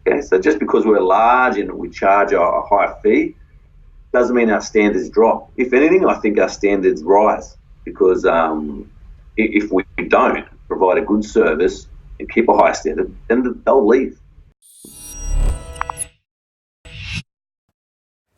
Okay, so just because we're large and we charge a higher fee doesn't mean our standards drop. If anything, I think our standards rise because if we don't provide a good service and keep a high standard, then they'll leave.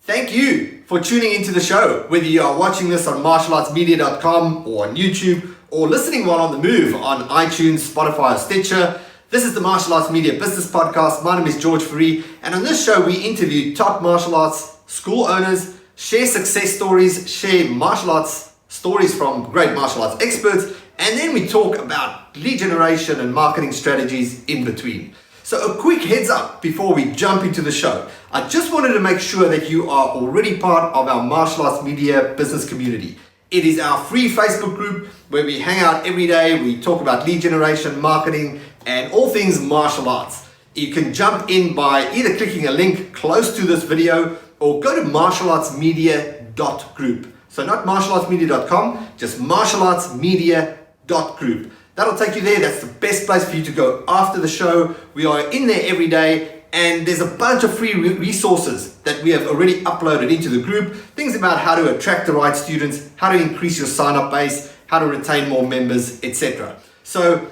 Thank you for tuning into the show, whether you are watching this on martialartsmedia.com or on YouTube or listening while on the move on iTunes, Spotify, or Stitcher. This is the Martial Arts Media Business Podcast. My name is George Fourie, and on this show we interview top martial arts school owners, share success stories, share martial arts stories from great martial arts experts, and then we talk about lead generation and marketing strategies in between. So a quick heads up before we jump into the show. I just wanted to make sure that you are already part of our Martial Arts Media business community. It is our free Facebook group where we hang out every day. We talk about lead generation, marketing, and all things martial arts. You can jump in by either clicking a link close to this video or go to martialartsmedia.group. So not martialartsmedia.com, just martialartsmedia.group. That'll take you there. That's the best place for you to go after the show. We are in there every day, and there's a bunch of free resources that we have already uploaded into the group. Things about how to attract the right students, how to increase your sign-up base, how to retain more members, etc. So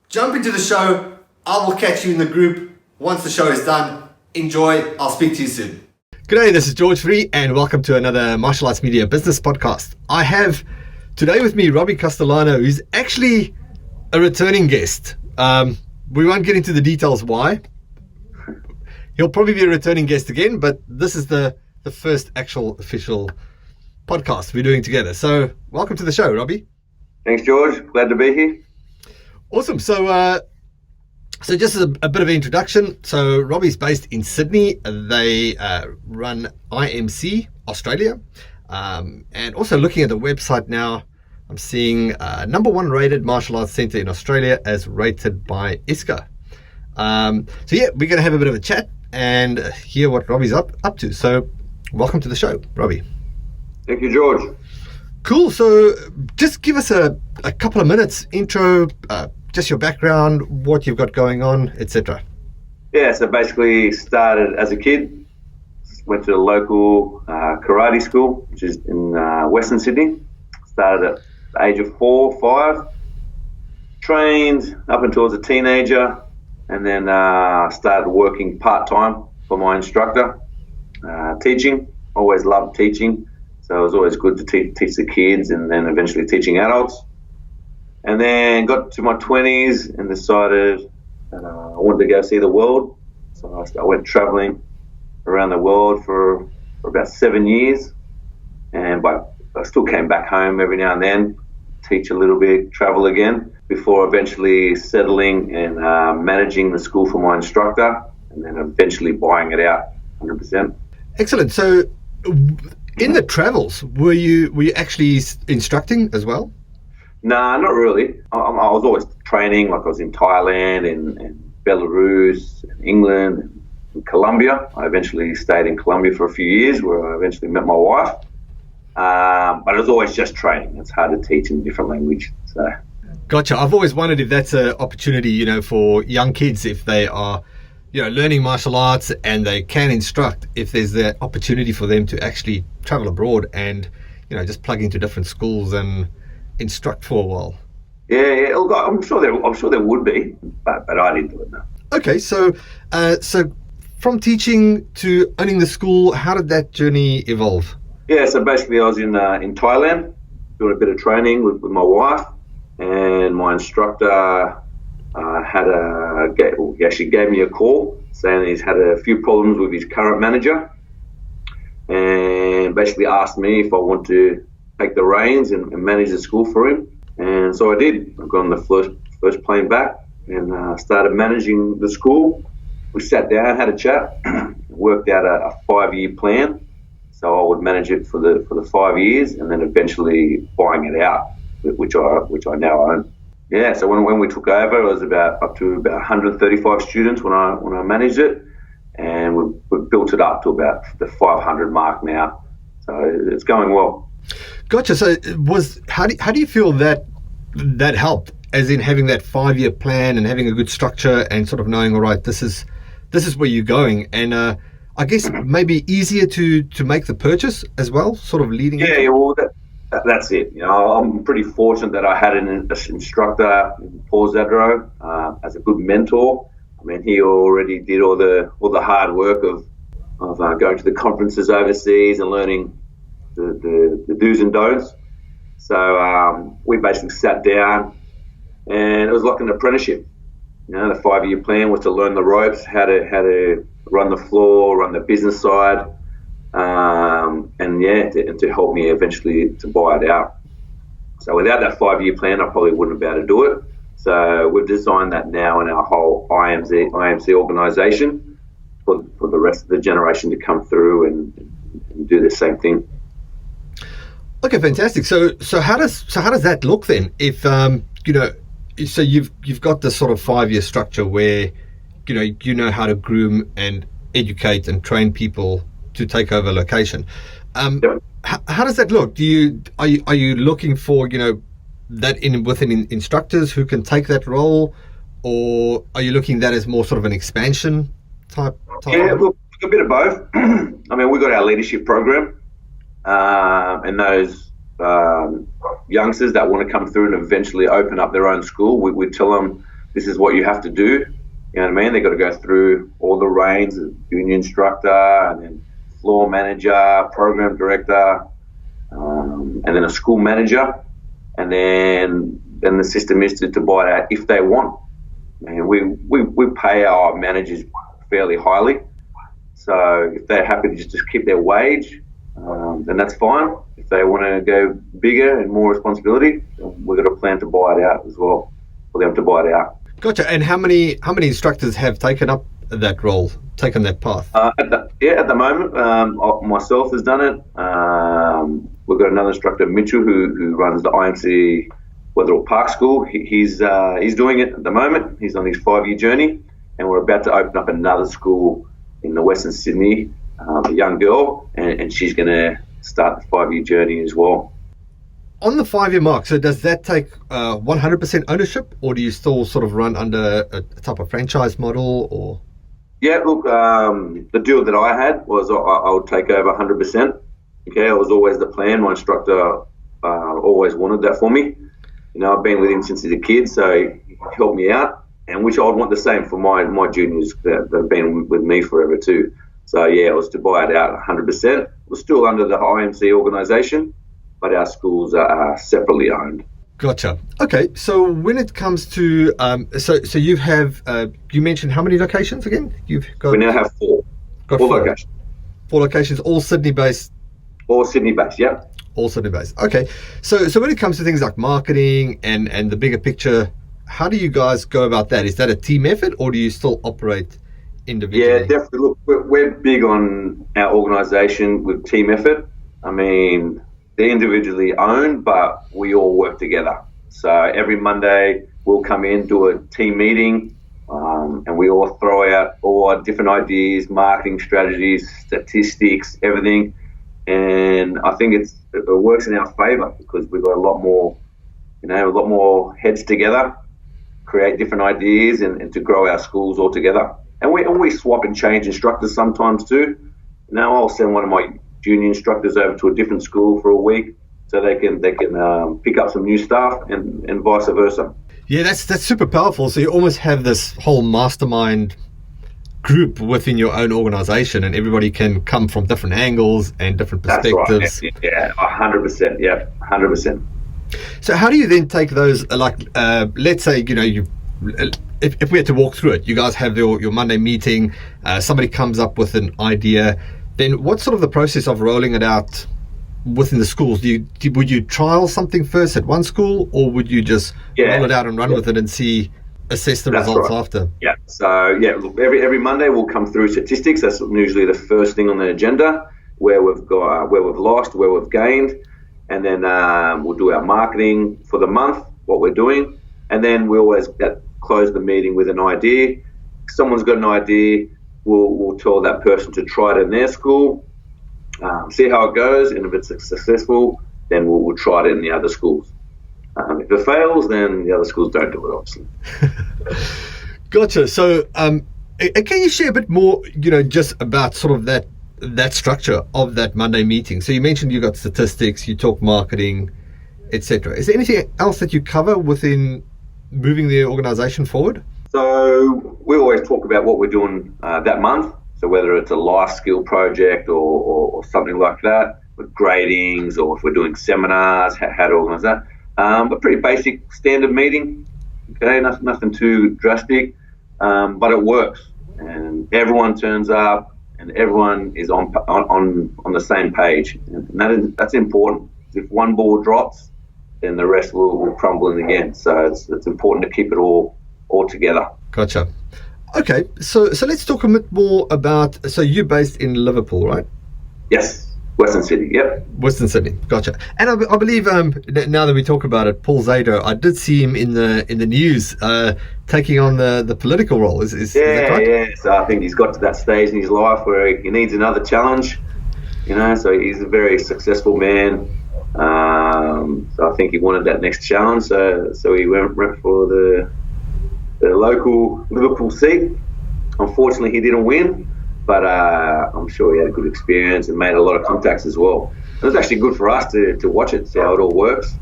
jump into the show. I will catch you in the group once the show is done. Enjoy. I'll speak to you soon. G'day, this is George Fourie, and welcome to another Martial Arts Media Business Podcast. I have today with me Robbie Castellano, who's actually a returning guest. We won't get into the details why. He'll probably be a returning guest again, but this is the first actual official podcast we're doing together. So welcome to the show, Robbie. Thanks, George. Glad to be here. Awesome. So just as a bit of an introduction, so Robbie's based in Sydney. They run IMC Australia, and also looking at the website now, I'm seeing number 1 rated martial arts centre in Australia as rated by ISCA. So yeah, we're going to have a bit of a chat and hear what Robbie's up to. So welcome to the show, Robbie. Thank you, George. Cool. So just give us a couple of minutes intro, just your background, what you've got going on, etc. Yeah, so basically started as a kid, went to a local karate school, which is in Western Sydney. Started at the age of 4 or 5, trained up until I was a teenager, and then started working part-time for my instructor, teaching. Always loved teaching, so it was always good to teach the kids and then eventually teaching adults. And then got to my 20s and decided that I wanted to go see the world. So I went traveling around the world for about 7 years, but I still came back home every now and then, teach a little bit, travel again, before eventually settling and managing the school for my instructor, and then eventually buying it out 100%. Excellent. So in the travels, were you actually instructing as well? Nah, not really. I was always training, like I was in Thailand and Belarus, and England, and Colombia. I eventually stayed in Colombia for a few years, where I eventually met my wife. But it was always just training. It's hard to teach in a different language. So. Gotcha. I've always wondered if that's an opportunity, for young kids, if they are, learning martial arts and they can instruct, if there's the opportunity for them to actually travel abroad and, just plug into different schools and instruct for a while. Yeah. I'm sure there would be, but I didn't do it. No. Okay, so from teaching to owning the school, how did that journey evolve? Yeah, so basically I was in Thailand doing a bit of training with my wife, and my instructor he actually gave me a call saying he's had a few problems with his current manager, and basically asked me if I want to take the reins and manage the school for him. And so I did. I got on the first plane back and started managing the school. We sat down, had a chat, worked out a 5-year plan. So I would manage it for the 5 years, and then eventually buying it out, which I now own. Yeah. So when we took over, it was up to about 135 students when I managed it, and we built it up to about the 500 mark now. So it's going well. Gotcha. So how do you feel that helped, as in having that 5-year plan and having a good structure and sort of knowing, all right, this is this is where you're going, and I guess maybe easier to make the purchase as well, sort of leading. Yeah, well, that's it. I'm pretty fortunate that I had an instructor, Paul Zadro, as a good mentor. I mean, he already did all the hard work of going to the conferences overseas and learning the do's and don'ts. So we basically sat down, and it was like an apprenticeship. The 5-year plan was to learn the ropes, how to run the floor, run the business side, and to help me eventually to buy it out. So without that 5-year plan, I probably wouldn't have been able to do it. So we've designed that now in our whole IMC organisation for the rest of the generation to come through and do the same thing. Okay, fantastic. So how does that look then? If so you've got this sort of 5-year structure where you know how to groom and educate and train people to take over a location. Yep. How does that look? Are you looking for that within instructors who can take that role, or are you looking at that as more sort of an expansion type? Yeah, look, a bit of both. I mean, we've got our leadership program, and those youngsters that want to come through and eventually open up their own school, we tell them this is what you have to do. You know what I mean? They've got to go through all the reins, junior instructor, and then floor manager, program director, and then a school manager. And then the system is to buy it out if they want. And we pay our managers fairly highly. So if they're happy to just keep their wage, then that's fine. If they want to go bigger and more responsibility, we've got a plan to buy it out as well, for them to buy it out. Gotcha. And how many instructors have taken up that role, taken that path? At the moment, myself has done it. We've got another instructor, Mitchell, who runs the IMC Wetherill Park School. He's doing it at the moment. He's on his 5-year journey, and we're about to open up another school in the Western Sydney, a young girl, and she's going to start the 5-year journey as well. On the 5-year mark, so does that take 100% ownership, or do you still sort of run under a type of franchise model? Or yeah, look, the deal that I had was I would take over 100%. Okay, it was always the plan. My instructor always wanted that for me. I've been with him since he's a kid, so he helped me out, and which I would want the same for my juniors that have been with me forever too. So yeah, it was to buy it out 100%. We're still under the IMC organisation, but our schools are separately owned. Gotcha. Okay, so when it comes to so you have you mentioned how many locations again? You've got. We now have 4. Got 4 locations. 4 locations, all Sydney based. All Sydney based, yeah. All Sydney based. Okay, so when it comes to things like marketing and the bigger picture, how do you guys go about that? Is that a team effort, or do you still operate individually? Yeah, definitely. Look, we're big on our organisation with team effort. I mean, they're individually owned, but we all work together. So every Monday we'll come in, do a team meeting, and we all throw out all our different ideas, marketing strategies, statistics, everything. And I think it works in our favour because we've got a lot more heads together, create different ideas, and to grow our schools all together. And we swap and change instructors sometimes too. Now I'll send one of my junior instructors over to a different school for a week so they can pick up some new staff and vice versa. Yeah, that's super powerful. So you almost have this whole mastermind group within your own organisation, and everybody can come from different angles and different perspectives. That's right. Yeah, 100%. Yeah, 100%. So how do you then take those, let's say, if we had to walk through it, you guys have your Monday meeting, somebody comes up with an idea, then what's sort of the process of rolling it out within the schools? Would you trial something first at one school, or would you just roll it out and run with it and assess the results after? Yeah. So look, every Monday we'll come through statistics. That's usually the first thing on the agenda, where we've lost, where we've gained, and then we'll do our marketing for the month, what we're doing, and then we always close the meeting with an idea. If someone's got an idea, we'll tell that person to try it in their school, see how it goes, and if it's successful, then we'll try it in the other schools. If it fails, then the other schools don't do it, obviously. Gotcha. So Can you share a bit more, just about sort of that structure of that Monday meeting? So you mentioned you got statistics, you talk marketing, etc. Is there anything else that you cover within moving the organization forward? So we always talk about what we're doing that month. So whether it's a life skill project or something like that, with gradings, or if we're doing seminars, how to organise that. But pretty basic standard meeting. Okay, nothing too drastic, but it works, and everyone turns up, and everyone is on the same page, and that's important. If one ball drops, then the rest will crumble in again. So it's important to keep it all together. Gotcha. Okay, so let's talk a bit more about. So you're based in Liverpool, right? Yes. Western Sydney, yep. Western Sydney, gotcha. And I believe now that we talk about it, Paul Zado, I did see him in the news taking on the political role. Is that right? Yeah. So I think he's got to that stage in his life where he needs another challenge. So he's a very successful man. So I think he wanted that next challenge. So he went for the local Liverpool seat. Unfortunately, he didn't win. But I'm sure he had a good experience and made a lot of contacts as well. It was actually good for us to watch it, see how it all works.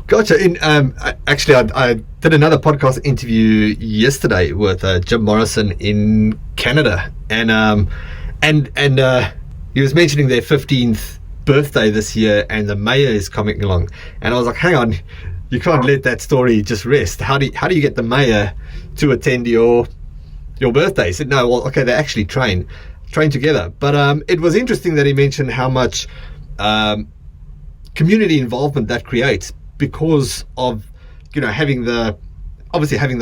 Gotcha. Actually, I did another podcast interview yesterday with Jim Morrison in Canada, and he was mentioning their 15th birthday this year, and the mayor is coming along. And I was like, hang on, you can't let that story just rest. How do you get the mayor to attend your birthday? He said, no, well, okay, they actually train together. But it was interesting that he mentioned how much community involvement that creates because of, having the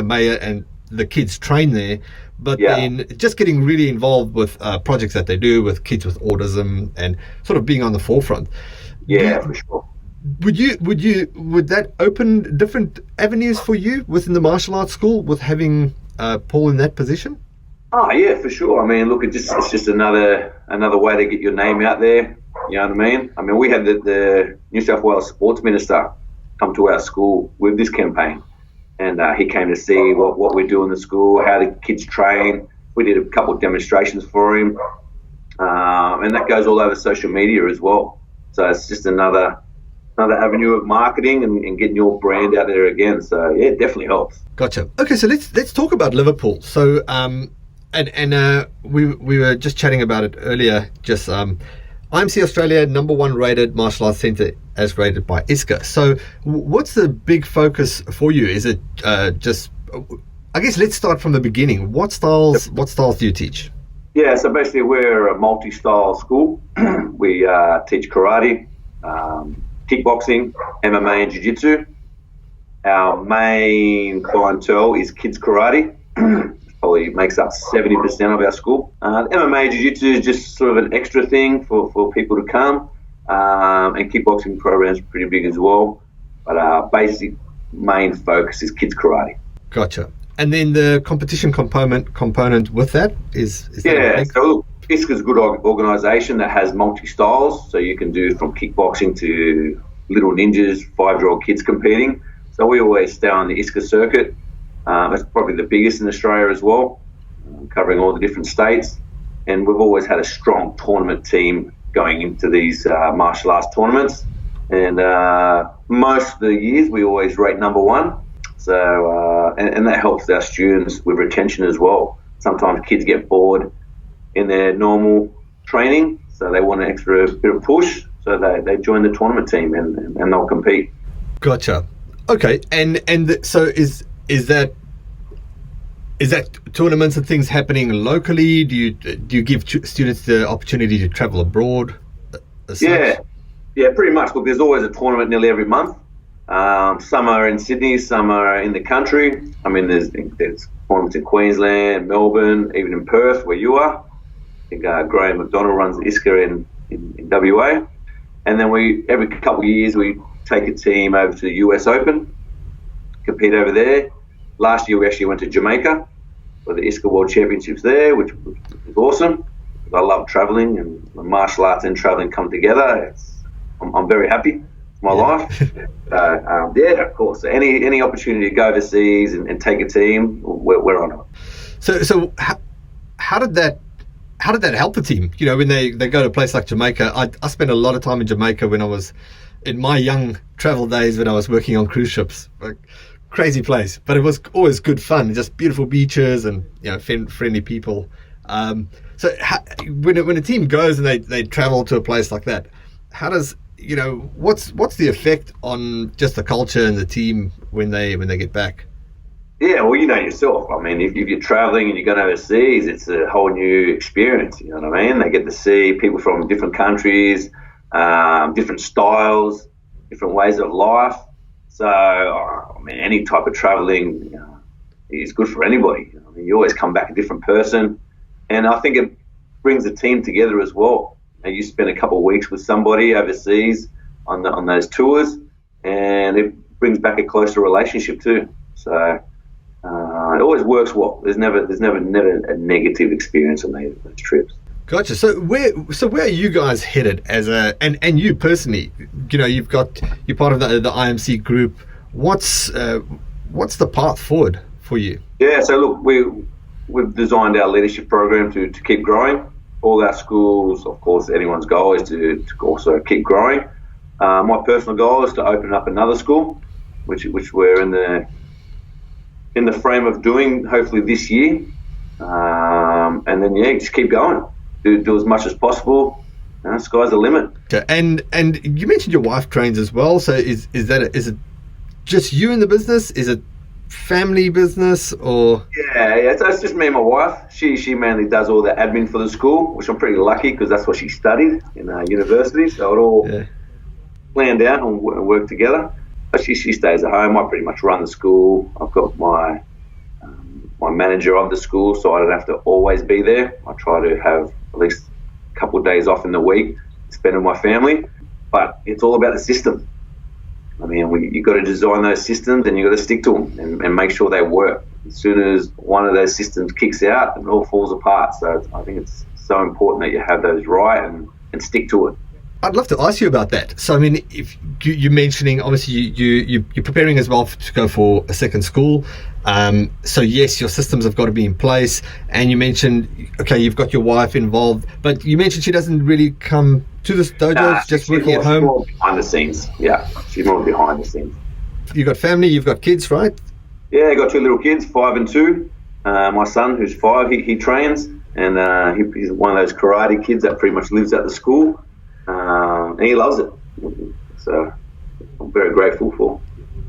mayor and the kids train there, but then just getting really involved with projects that they do with kids with autism and sort of being on the forefront. Yeah, for sure. Would that open different avenues for you within the martial arts school with having Paul in that position? Oh yeah, for sure. I mean, look, it's just another way to get your name out there. You know what I mean? I mean, we had the New South Wales Sports Minister come to our school with this campaign, and he came to see what we do in the school, how the kids train. We did a couple of demonstrations for him, and that goes all over social media as well. So it's just another avenue of marketing and getting your brand out there again. So yeah, it definitely helps. Gotcha. Okay, so let's talk about Liverpool. So we were just chatting about it earlier. Just IMC Australia #1 rated martial arts centre as rated by ISCA. So what's the big focus for you? Is it just? I guess let's start from the beginning. What styles do you teach? Yeah, so basically we're a multi-style school. We teach karate, kickboxing, MMA and Jiu-Jitsu. Our main clientele is kids karate. Probably makes up 70% of our school. MMA Jiu-Jitsu is just sort of an extra thing for people to come. And kickboxing program is pretty big as well. But our basic main focus is kids karate. Gotcha. And then the competition component with that is that so look, ISCA's a good organisation that has multi-styles. So you can do from kickboxing to little ninjas, 5-year-old kids competing. So we always stay on the ISCA circuit. It's probably the biggest in Australia as well, covering all the different states. And we've always had a strong tournament team going into these martial arts tournaments. And most of the years we always rate #1. So and that helps our students with retention as well. Sometimes kids get bored in their normal training, so they want an extra bit of push. So they join the tournament team and they'll compete. Gotcha. Okay, and so is that tournaments and things happening locally? Do you give students the opportunity to travel abroad? Yeah, pretty much. Look, there's always a tournament nearly every month. Some are in Sydney, some are in the country. I mean, there's tournaments in Queensland, Melbourne, even in Perth, where you are. I think Graham McDonald runs the ISCA in WA. And then every couple of years we take a team over to the US Open, compete over there. Last year we actually went to Jamaica for the ISCA World Championships there, which was awesome. I love traveling, and martial arts and traveling come together. I'm very happy. It's my life. Of course. Any opportunity to go overseas and take a team, we're on it. So how did that help the team? You know, when they go to a place like Jamaica, I spent a lot of time in Jamaica when I was in my young travel days when I was working on cruise ships. Like, crazy place, but it was always good fun. Just beautiful beaches and friendly people. So when a team goes and they travel to a place like that, how does what's the effect on just the culture and the team when they get back? Yeah, well, you know yourself. I mean, if you're traveling and you're going overseas, it's a whole new experience. You know what I mean? They get to see people from different countries, different styles, different ways of life. So, I mean, any type of traveling is good for anybody. I mean, you always come back a different person, and I think it brings the team together as well. You spend a couple of weeks with somebody overseas on those tours, and it brings back a closer relationship too. So. It always works well. There's never a negative experience on those trips. Gotcha. So where are you guys headed and you personally? You're part of the IMC group. What's the path forward for you? Yeah. So look, we've designed our leadership program to keep growing. All our schools, of course, anyone's goal is to also keep growing. My personal goal is to open up another school, which we're in the frame of doing hopefully this year, and then just keep going, do as much as possible. Sky's the limit. Okay. And you mentioned your wife trains as well, so is it just you in the business? Is it family business or? Yeah, so it's just me and my wife. She mainly does all the admin for the school, which I'm pretty lucky because that's what she studied in university, so it all planned out and worked together. But she stays at home. I pretty much run the school. I've got my manager of the school, so I don't have to always be there. I try to have at least a couple of days off in the week to spend with my family. But it's all about the system. I mean, you've got to design those systems and you've got to stick to them and make sure they work. As soon as one of those systems kicks out, it all falls apart. So I think it's so important that you have those right and stick to it. I'd love to ask you about that. So, I mean, if you're mentioning, obviously, you're preparing as well to go for a second school. So, yes, your systems have got to be in place. And you mentioned, okay, you've got your wife involved, but you mentioned she doesn't really come to the dojo, just working at home. More behind the scenes. Yeah, she's more behind the scenes. You've got family, you've got kids, right? Yeah, I got two little kids, 5 and 2. My son, who's 5, he trains, and he's one of those karate kids that pretty much lives at the school. And he loves it, so I'm very grateful for.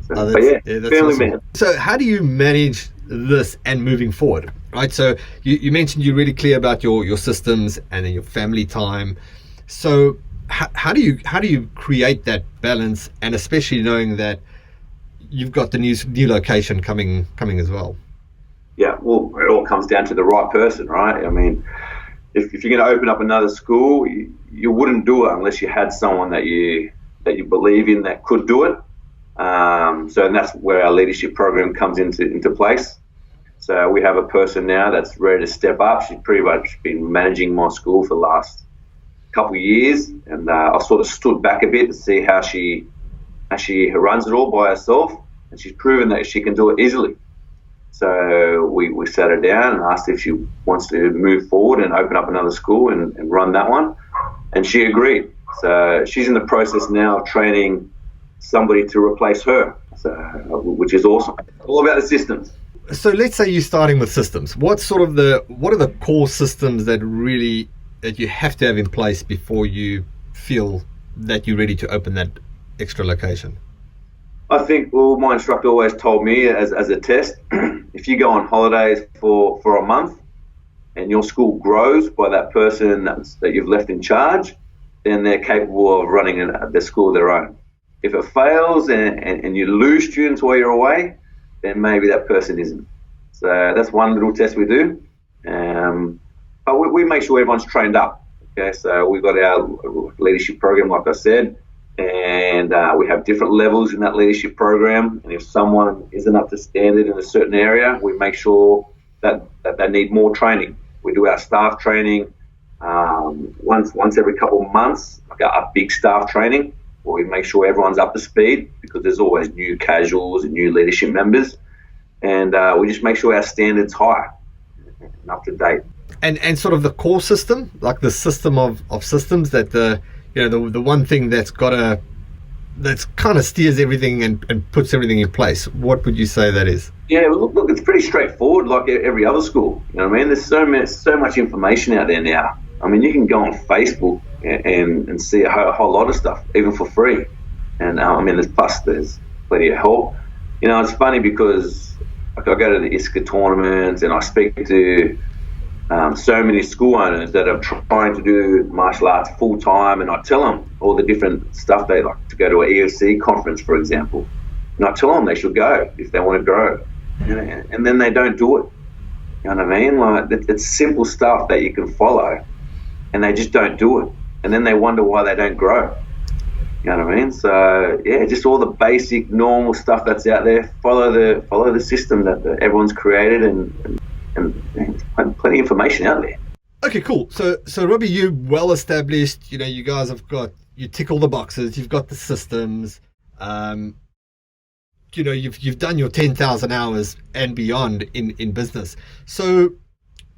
So, that's family awesome. Man. So how do you manage this and moving forward, right? So you mentioned you're really clear about your systems and then your family time. So how do you create that balance, and especially knowing that you've got the new location coming as well? Yeah, well, it all comes down to the right person, right? I mean, if you're going to open up another school, you wouldn't do it unless you had someone that you believe in that could do it. So that's where our leadership program comes into place. So we have a person now that's ready to step up. She's pretty much been managing my school for the last couple of years, and I sort of stood back a bit to see how she runs it all by herself, and she's proven that she can do it easily. So we sat her down and asked if she wants to move forward and open up another school and run that one. And she agreed. So she's in the process now of training somebody to replace her, which is awesome. All about the systems. So let's say you're starting with systems. What are the core systems that you have to have in place before you feel that you're ready to open that extra location? I think, my instructor always told me as a test, if you go on holidays for a month and your school grows by that person that you've left in charge, then they're capable of running the school of their own. If it fails and you lose students while you're away, then maybe that person isn't. So that's one little test we do. But we make sure everyone's trained up. Okay, so we've got our leadership program, like I said, and we have different levels in that leadership program. And if someone isn't up to standard in a certain area, we make sure that they need more training. We do our staff training once every couple of months, like a big staff training, where we make sure everyone's up to speed, because there's always new casuals and new leadership members, and we just make sure our standards high. and up to date. And sort of the core system, like the system of systems, that the one thing that's kind of steers everything and puts everything in place. What would you say that is? Yeah, well, look, it's pretty straightforward, like every other school. You know what I mean? There's so much information out there now. I mean, you can go on Facebook and see a whole lot of stuff, even for free. And there's plenty of help. You know, it's funny because I go to the ISCA tournaments and I speak to so many school owners that are trying to do martial arts full time, and I tell them all the different stuff they like to go to an EOC conference, for example. And I tell them they should go if they want to grow. And then they don't do it. You know what I mean? Like, it's simple stuff that you can follow, and they just don't do it. And then they wonder why they don't grow. You know what I mean? So yeah, just all the basic, normal stuff that's out there. Follow the system that everyone's created, and there's plenty of information out there. Okay, cool. So Robbie, you well established. You know, you guys you tick all the boxes. You've got the systems. You've done your 10,000 hours and beyond in business. So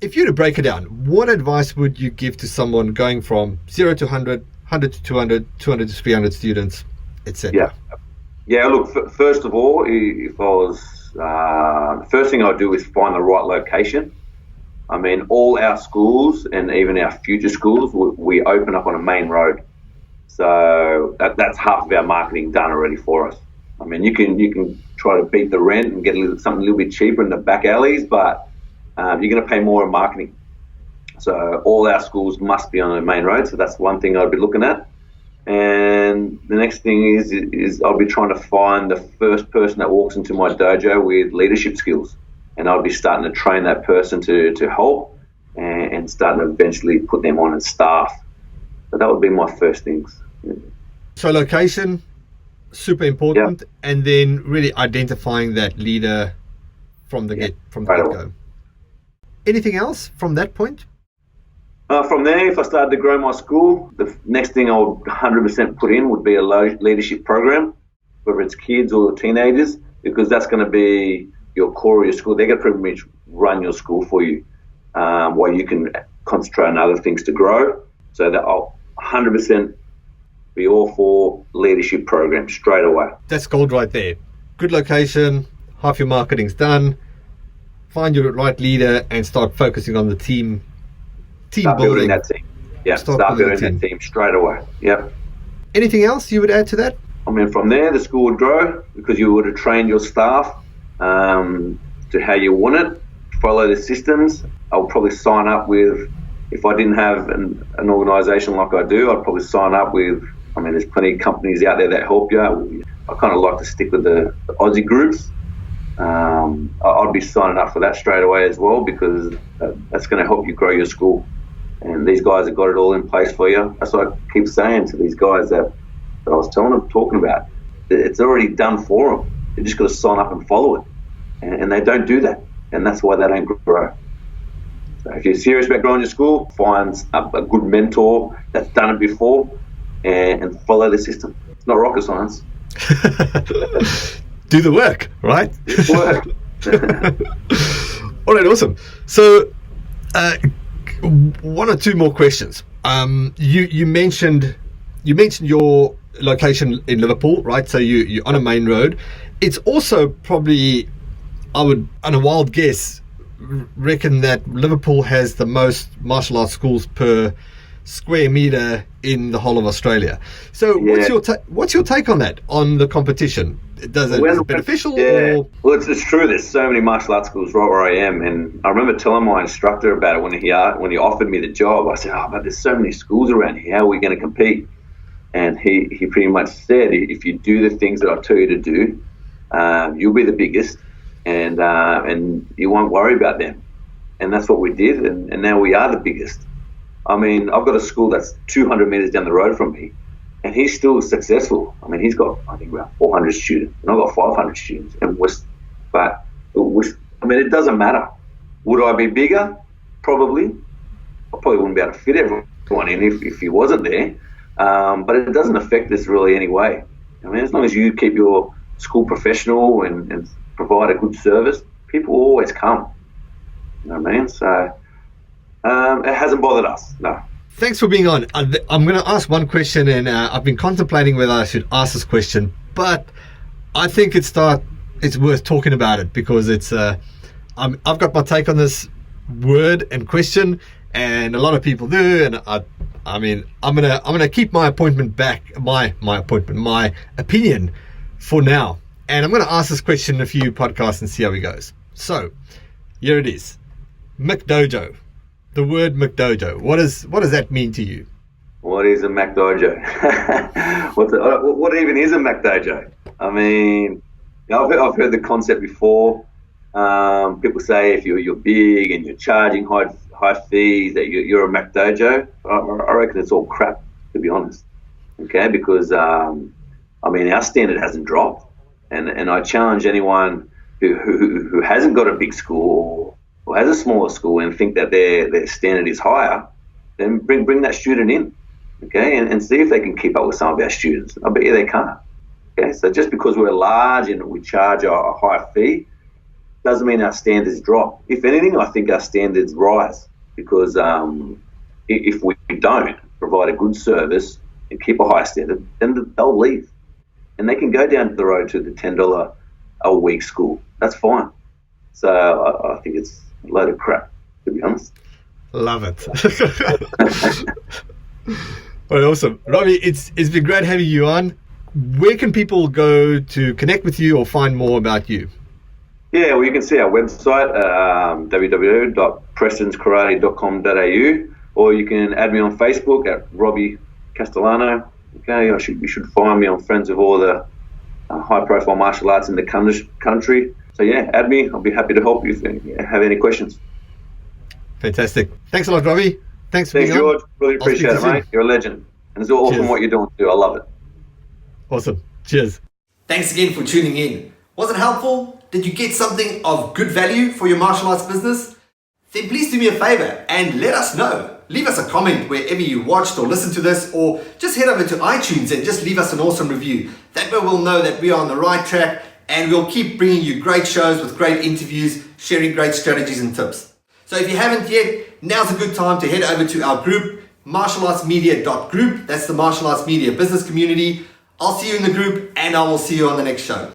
if you were to break it down, what advice would you give to someone going from 0 to 100, 100 to 200, 200 to 300 students, etc.? Yeah. Look, first of all, if I was the first thing I'd do is find the right location. I mean, all our schools and even our future schools, we open up on a main road. So that's half of our marketing done already for us. I mean, you can try to beat the rent and get something a little bit cheaper in the back alleys, but you're going to pay more in marketing. So all our schools must be on a main road. So that's one thing I'd be looking at. And the next thing is I'll be trying to find the first person that walks into my dojo with leadership skills, and I'll be starting to train that person to help and starting to eventually put them on as staff. So that would be my first things. So location, super important, and then really identifying that leader from the get-go. Anything else from that point? From there, if I started to grow my school, the next thing I would 100% put in would be a leadership program, whether it's kids or teenagers, because that's going to be your core of your school. They're going to pretty much run your school for you, while you can concentrate on other things to grow. So that I'll 100% be all for leadership program straight away. That's gold right there. Good location, half your marketing's done. Find your right leader and start focusing on the team building that team. Yeah, start building that team straight away. Yep. Anything else you would add to that? I mean, from there, the school would grow because you would have trained your staff to how you want it, follow the systems. I'll probably sign up with, if I didn't have an organisation like I do, I'd probably sign up with, I mean, there's plenty of companies out there that help you. I kind of like to stick with the Aussie groups. I'd be signing up for that straight away as well, because that's going to help you grow your school. And these guys have got it all in place for you. That's what I keep saying to these guys that I was talking about. It's already done for them. They just got to sign up and follow it. And they don't do that. And that's why they don't grow. So if you're serious about growing your school, find a good mentor that's done it before and follow the system. It's not rocket science. Do the work, right? Do the work. All right, awesome. So, one or two more questions. You mentioned your location in Liverpool, right? So you're on a main road. It's also probably, I would, on a wild guess, reckon that Liverpool has the most martial arts schools per square meter in the whole of Australia. So what's your take on that, on the competition? Is it beneficial? Yeah. Or? Well, it's true. There's so many martial arts schools right where I am, and I remember telling my instructor about it when he offered me the job. I said, but there's so many schools around here. How are we going to compete? And he pretty much said, if you do the things that I tell you to do, you'll be the biggest, and you won't worry about them. And that's what we did, and now we are the biggest. I mean, I've got a school that's 200 metres down the road from me, and he's still successful. I mean, he's got, I think, around 400 students, and I've got 500 students. I mean, it doesn't matter. Would I be bigger? Probably. I probably wouldn't be able to fit everyone in if he wasn't there. But it doesn't affect us really anyway. I mean, as long as you keep your school professional and provide a good service, people will always come. You know what I mean? So it hasn't bothered us, no. Thanks for being on. I'm going to ask one question, and I've been contemplating whether I should ask this question, but I think it's worth talking about it because I've got my take on this word and question, and a lot of people do, and I mean I'm gonna keep my appointment back, my opinion for now, and I'm gonna ask this question in a few podcasts and see how it goes. So here it is, McDojo. The word McDojo. What does that mean to you? What is a McDojo? What even is a McDojo? I mean, I've heard the concept before. People say if you're big and you're charging high fees that you're a McDojo. I reckon it's all crap, to be honest. Okay, because I mean our standard hasn't dropped, and I challenge anyone who hasn't got a big school or has a smaller school and think that their standard is higher, then bring that student in, okay, and see if they can keep up with some of our students. I bet you they can't. Okay, so just because we're large and we charge a high fee doesn't mean our standards drop. If anything, I think our standards rise because if we don't provide a good service and keep a high standard, then they'll leave. And they can go down the road to the $10 a week school. That's fine. So I think it's a load of crap, to be honest. Love it. Well, awesome. Robbie, it's been great having you on. Where can people go to connect with you or find more about you? Yeah, well, you can see our website, www.prestonskarate.com.au, or you can add me on Facebook at Robbie Castellano. Okay, you should find me. I'm friends with all the high-profile martial arts in the country. So yeah, add me. I'll be happy to help you if you have any questions. Fantastic. Thanks a lot, Robbie. Thanks, George. Really appreciate it, mate. You're a legend. And it's awesome what you're doing too. I love it. Awesome. Cheers. Thanks again for tuning in. Was it helpful? Did you get something of good value for your martial arts business? Then please do me a favor and let us know. Leave us a comment wherever you watched or listened to this, or just head over to iTunes and just leave us an awesome review. That way we'll know that we are on the right track, and we'll keep bringing you great shows with great interviews, sharing great strategies and tips. So if you haven't yet, now's a good time to head over to our group, martialartsmedia.group. That's the Martial Arts Media Business Community. I'll see you in the group, and I will see you on the next show.